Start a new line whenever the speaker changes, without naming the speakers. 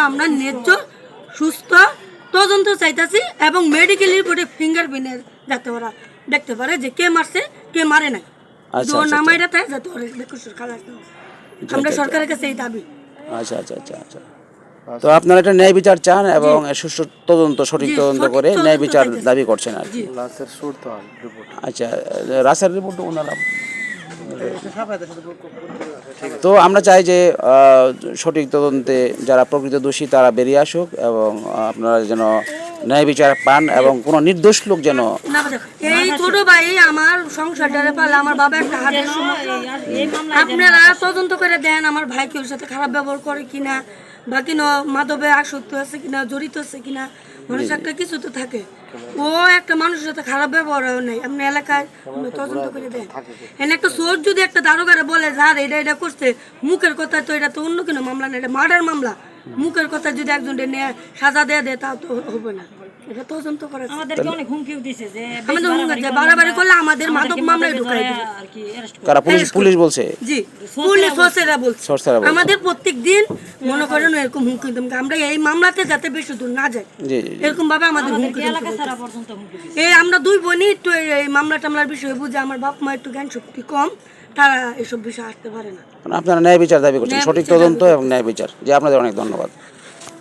আমরা ন্যায্য সুস্থ তদন্ত চাইতেছি এবং মেডিকেল রিপোর্টে ফিঙ্গারপ্রিন্টের যাতে ওরা দেখতে পারে যে কে মারছে কে মারে নাই।
আচ্ছা,
ওর
আচ্ছা,
নামাইটা তাই যাতে ওরা বেকসুর খালাস দেয়। আমরা সরকারের কাছে এই দাবি।
আচ্ছা আচ্ছা আচ্ছা আচ্ছা। তো আপনারা একটা ন্যায় বিচার চান এবং সুষ্ঠু তদন্ত, সঠিক
জি,
তদন্ত
সঠিক
করে
তদন্ত
ন্যায় বিচার
চাইতেছি।
দাবি করছেন আর কি।
জি।
আচ্ছা, রাসেল রিপোর্ট ওনারা। তো আমরা চাই যে সঠিক তদন্তে যারা প্রকৃত দোষী তারা বেরিয়ে আসুক এবং আপনারা যেন ন্যায় বিচার পান এবং কোনো নির্দোষ লোক যেন
না দেখো, এই ছোট ভাই আমার সংসারটারে পালে আমার বাবা একটা হাতের সমস্যা। আপনারা তদন্ত করে দেন আমার ভাইকে ওর সাথে খারাপ ব্যবহার করে কিনা বা কিনা মাদবে আসক্ত আছে কিনা জড়িত আছে কিনা মানুষ একটা কিছু তো থাকে। ও একটা মানুষের সাথে খারাপ ব্যবহার নেই আপনি এলাকায় তদন্ত করে দেন। এনে একটা সোর যদি একটা দারোগারে বলে যার এটা এটা করছে মুখের কথা তো এটা তো অন্য কোনো মামলা না, এটা মার্ডার মামলা। মুখের কথা যদি একজন নিয়ে সাজা দেয় তাও তো হবে না। এটা তদন্ত করা
আমাদেরকে অনেক হুমকিও দিছে যে
আমাদের হুমকি বাড়াবাড়ি করলে আমাদের মাদক মামলায় ঢুকাই দিবে।
আর কি অ্যারেস্ট
কারা পুলিশ বলছে।
জি পুলিশ সোর্সেরা বলছে
সোর্সেরা বলছে।
আমাদের প্রত্যেক দিন মনে করেন এরকম হুমকি ধমকি আমরা এই মামলাতে যাতে বেশি দূর না যাই
জি জি জি।
এরকম ভাবে আমাদের হুমকি
এলাকা
ধমকি
ছাড়া
দিচ্ছে।
পর্যন্ত হুমকি দিছে।
এই আমরা দুই বোনই একটু এই মামলা টামলার বিষয়ে বুঝে আমার বাপ মা একটু জ্ঞান শক্তি কম তারা এসব বিষয়ে আসতে পারে না।
আপনারা ন্যায় বিচার দাবি করছেন,
ন্যায়
সঠিক
বিচার দাবি
তদন্ত এবং ন্যায় বিচার। জি, আপনাদের অনেক ধন্যবাদ।